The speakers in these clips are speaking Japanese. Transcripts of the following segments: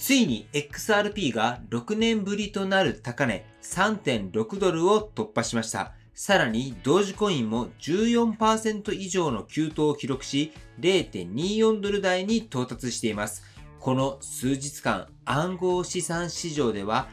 ついに XRP が6年ぶりとなる高値 3.6 ドルを突破しました。さらに同時コインも 14% 以上の急騰を記録し 0.24 ドル台に到達しています。この数日間、暗号資産市場では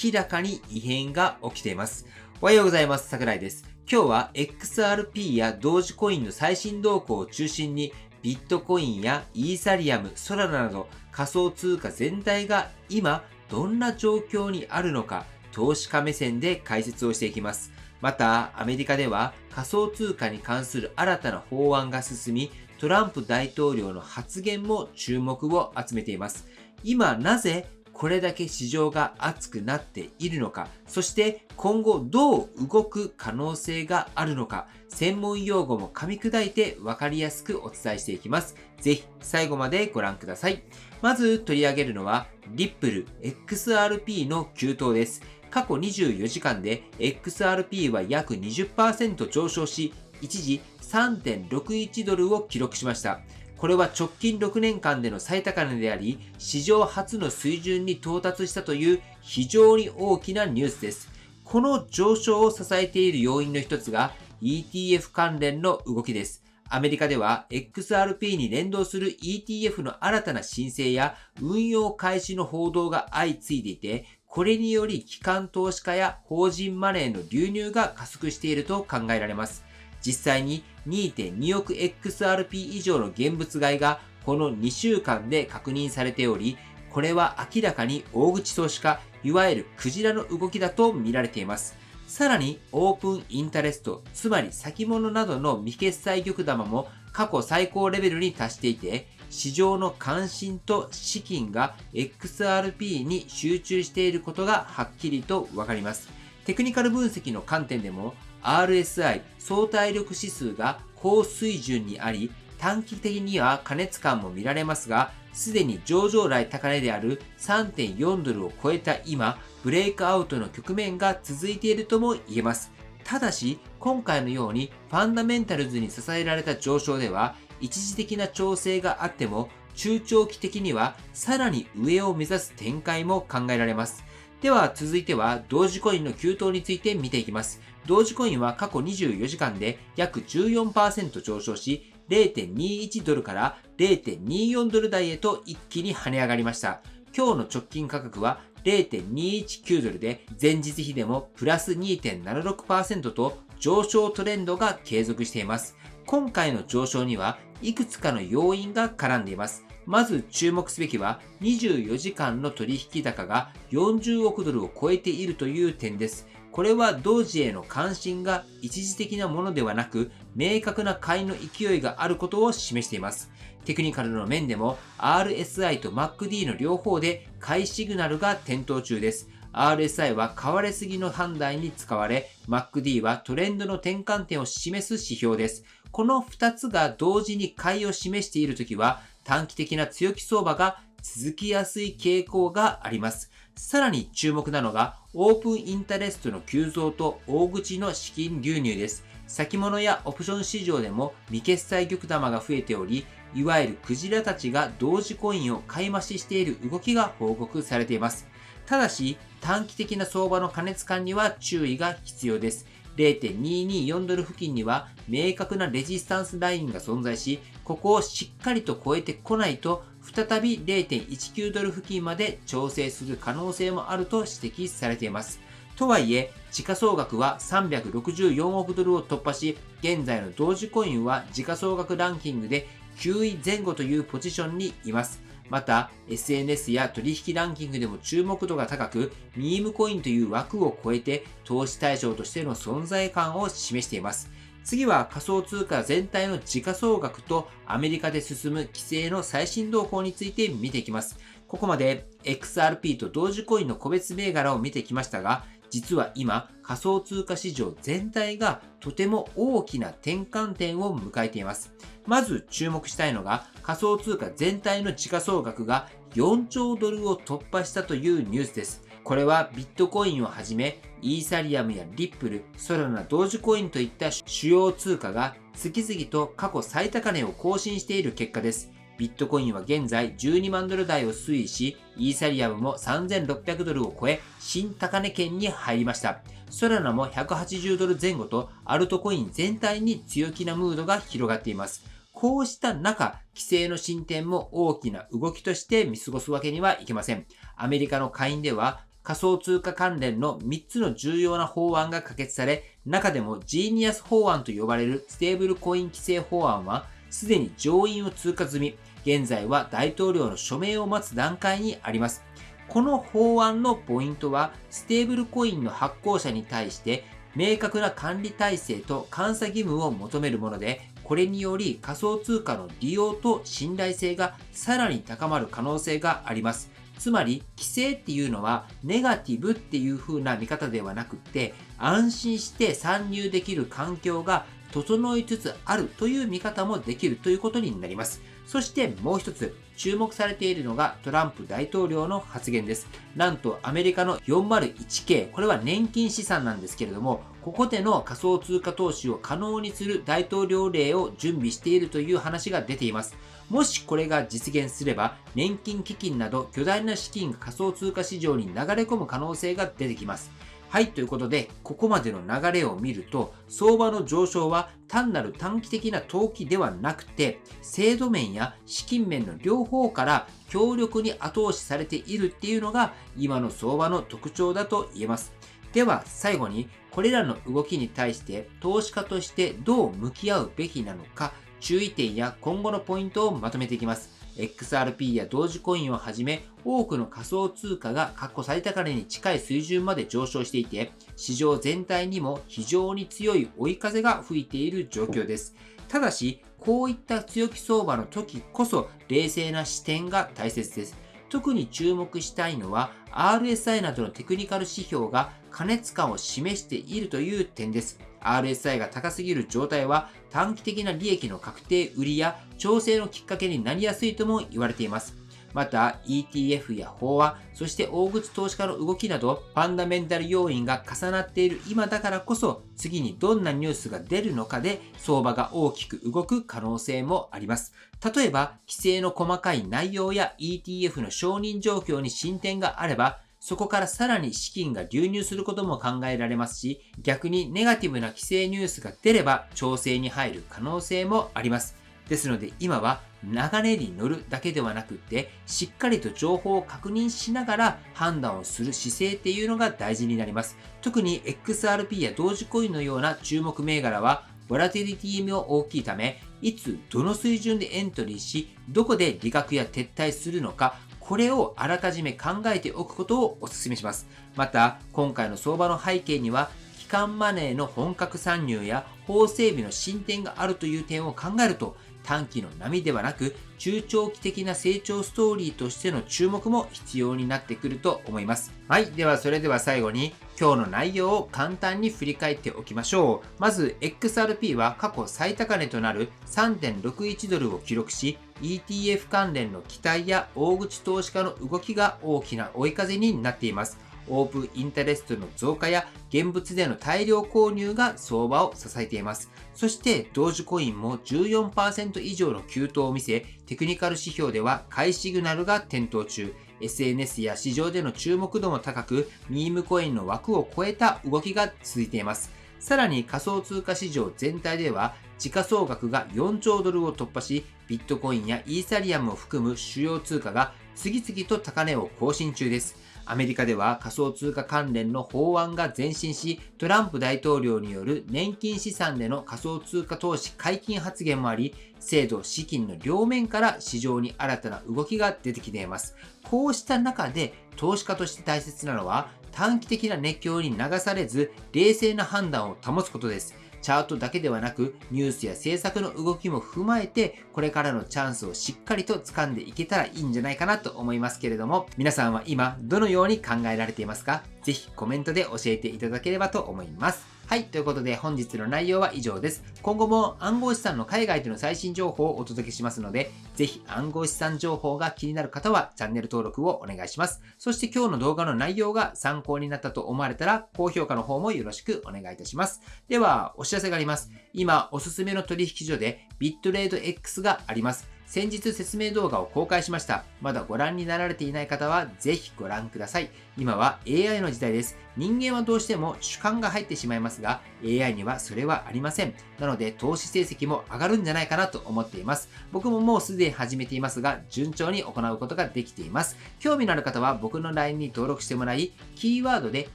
明らかに異変が起きています。おはようございます。桜井です。今日は XRP や同時コインの最新動向を中心にビットコインやイーサリアム、ソラナなど仮想通貨全体が今どんな状況にあるのか投資家目線で解説をしていきます。またアメリカでは仮想通貨に関する新たな法案が進み、トランプ大統領の発言も注目を集めています。今なぜこれだけ市場が熱くなっているのか、そして今後どう動く可能性があるのか、専門用語も噛み砕いて分かりやすくお伝えしていきます。ぜひ最後までご覧ください。まず取り上げるのはリップル XRP の急騰です。過去24時間で XRP は約 20% 上昇し、一時 3.61 ドルを記録しました。これは直近6年間での最高値であり、史上初の水準に到達したという非常に大きなニュースです。この上昇を支えている要因の一つが ETF 関連の動きです。アメリカでは XRP に連動する ETF の新たな申請や運用開始の報道が相次いでいて、これにより機関投資家や法人マネーの流入が加速していると考えられます。実際に 2.2 億 XRP 以上の現物買いがこの2週間で確認されており、これは明らかに大口投資家、いわゆるクジラの動きだと見られています。さらにオープンインタレスト、つまり先物などの未決済玉玉も過去最高レベルに達していて、市場の関心と資金が XRP に集中していることがはっきりとわかります。テクニカル分析の観点でもRSI 相対力指数が高水準にあり、短期的には過熱感も見られますが、すでに上場来高値である 3.4 ドルを超えた今、ブレイクアウトの局面が続いているとも言えます。ただし、今回のようにファンダメンタルズに支えられた上昇では、一時的な調整があっても、中長期的にはさらに上を目指す展開も考えられます。では続いては同時コインの急騰について見ていきます。同時コインは過去24時間で約 14% 上昇し 0.21 ドルから 0.24 ドル台へと一気に跳ね上がりました。今日の直近価格は 0.219 ドルで前日比でもプラス 2.76% と上昇トレンドが継続しています。今回の上昇にはいくつかの要因が絡んでいます。まず注目すべきは24時間の取引高が40億ドルを超えているという点です。これは同時への関心が一時的なものではなく、明確な買いの勢いがあることを示しています。テクニカルの面でも RSI と MACD の両方で買いシグナルが点灯中です。RSI は買われすぎの判断に使われ、MACD はトレンドの転換点を示す指標です。この2つが同時に買いを示しているときは、短期的な強気相場が続きやすい傾向があります。さらに注目なのがオープンインタレストの急増と大口の資金流入です。先物やオプション市場でも未決済玉玉が増えており、いわゆるクジラたちが同時コインを買い増ししている動きが報告されています。ただし短期的な相場の過熱感には注意が必要です。0.224 ドル付近には明確なレジスタンスラインが存在し、ここをしっかりと超えてこないと再び 0.19 ドル付近まで調整する可能性もあると指摘されています。とはいえ、時価総額は364億ドルを突破し、現在の同時コインは時価総額ランキングで9位前後というポジションにいます。また、SNS や取引ランキングでも注目度が高く、ミームコインという枠を超えて投資対象としての存在感を示しています。次は仮想通貨全体の時価総額とアメリカで進む規制の最新動向について見ていきます。ここまで XRP と同時コインの個別銘柄を見てきましたが、実は今仮想通貨市場全体がとても大きな転換点を迎えています。まず注目したいのが仮想通貨全体の時価総額が4兆ドルを突破したというニュースです。これはビットコインをはじめイーサリアムやリップル、ソラナ、同時コインといった主要通貨が次々と過去最高値を更新している結果です。ビットコインは現在12万ドル台を推移し、イーサリアムも3600ドルを超え、新高値圏に入りました。ソラナも180ドル前後と、アルトコイン全体に強気なムードが広がっています。こうした中、規制の進展も大きな動きとして見過ごすわけにはいきません。アメリカの下院では、仮想通貨関連の3つの重要な法案が可決され、中でもジーニアス法案と呼ばれるステーブルコイン規制法案は、すでに上院を通過済み、現在は大統領の署名を待つ段階にあります。この法案のポイントは、ステーブルコインの発行者に対して、明確な管理体制と監査義務を求めるもので、これにより仮想通貨の利用と信頼性がさらに高まる可能性があります。つまり、規制っていうのはネガティブっていう風な見方ではなくって、安心して参入できる環境が整いつつあるという見方もできるということになります。そしてもう一つ、注目されているのがトランプ大統領の発言です。なんとアメリカの 401K、これは年金資産なんですけれども、ここでの仮想通貨投資を可能にする大統領令を準備しているという話が出ています。もしこれが実現すれば、年金基金など巨大な資金が仮想通貨市場に流れ込む可能性が出てきます。はい、ということで、ここまでの流れを見ると、相場の上昇は単なる短期的な投機ではなくて、制度面や資金面の両方から強力に後押しされているっていうのが、今の相場の特徴だと言えます。では、最後に、これらの動きに対して、投資家としてどう向き合うべきなのか、注意点や今後のポイントをまとめていきます。XRP や同時コインをはじめ、多くの仮想通貨が過去最高値に近い水準まで上昇していて、市場全体にも非常に強い追い風が吹いている状況です。ただし、こういった強気相場の時こそ冷静な視点が大切です。特に注目したいのは RSI などのテクニカル指標が過熱感を示しているという点です。RSI が高すぎる状態は短期的な利益の確定売りや調整のきっかけになりやすいとも言われています。また ETF や飽和、そして大口投資家の動きなどファンダメンタル要因が重なっている今だからこそ次にどんなニュースが出るのかで相場が大きく動く可能性もあります。例えば規制の細かい内容や ETF の承認状況に進展があればそこからさらに資金が流入することも考えられますし、逆にネガティブな規制ニュースが出れば調整に入る可能性もあります。ですので今は流れに乗るだけではなくって、しっかりと情報を確認しながら判断をする姿勢っていうのが大事になります。特に XRP や同時コインのような注目銘柄は、ボラティリティも大きいため、いつどの水準でエントリーし、どこで利確や撤退するのか、これをあらかじめ考えておくことをお勧めします。また、今回の相場の背景には、基幹マネーの本格参入や法整備の進展があるという点を考えると、短期の波ではなく、中長期的な成長ストーリーとしての注目も必要になってくると思います。はい。では、それでは最後に、今日の内容を簡単に振り返っておきましょう。まず、XRP は過去最高値となる 3.61 ドルを記録し、ETF 関連の期待や大口投資家の動きが大きな追い風になっています。オープンインタレストの増加や現物での大量購入が相場を支えています。そして同時コインも 14% 以上の急騰を見せ、テクニカル指標では買いシグナルが点灯中。SNS や市場での注目度も高く、ミームコインの枠を超えた動きが続いています。さらに仮想通貨市場全体では、時価総額が4兆ドルを突破し、ビットコインやイーサリアムを含む主要通貨が次々と高値を更新中です。アメリカでは仮想通貨関連の法案が前進し、トランプ大統領による年金資産での仮想通貨投資解禁発言もあり、制度・資金の両面から市場に新たな動きが出てきています。こうした中で投資家として大切なのは、短期的な熱狂に流されず、冷静な判断を保つことです。チャートだけではなく、ニュースや政策の動きも踏まえて、これからのチャンスをしっかりと掴んでいけたらいいんじゃないかなと思いますけれども、皆さんは今どのように考えられていますか？ぜひコメントで教えていただければと思います。はい、ということで本日の内容は以上です。今後も暗号資産の海外での最新情報をお届けしますので、ぜひ暗号資産情報が気になる方はチャンネル登録をお願いします。そして今日の動画の内容が参考になったと思われたら、高評価の方もよろしくお願いいたします。では、お知らせがあります。今、おすすめの取引所でビットレード X があります。先日説明動画を公開しました。まだご覧になられていない方はぜひご覧ください。今は AI の時代です。人間はどうしても主観が入ってしまいますが、AI にはそれはありません。なので投資成績も上がるんじゃないかなと思っています。僕ももうすでに始めていますが、順調に行うことができています。興味のある方は僕の LINE に登録してもらい、キーワードで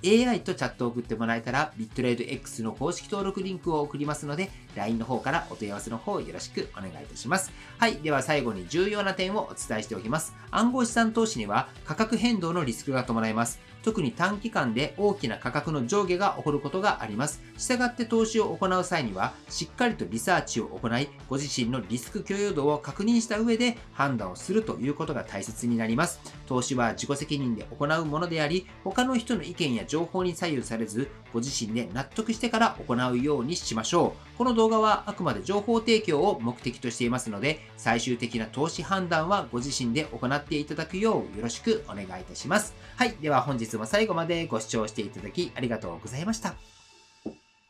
AI とチャットを送ってもらえたら、ビットレード X の公式登録リンクを送りますので、LINE の方からお問い合わせの方よろしくお願いいたします。はい。では最後に重要な点をお伝えしておきます。暗号資産投資には価格変動のリスクが伴います。特に短期間で大きな価格の上下が起こることがあります。したがって投資を行う際には、しっかりとリサーチを行い、ご自身のリスク許容度を確認した上で判断をするということが大切になります。投資は自己責任で行うものであり、他の人の意見や情報に左右されず、ご自身で納得してから行うようにしましょう。この動画はあくまで情報提供を目的としていますので、最終的な投資判断はご自身で行っていただくようよろしくお願いいたします。はい。では本日も最後までご視聴していただきありがとうございました。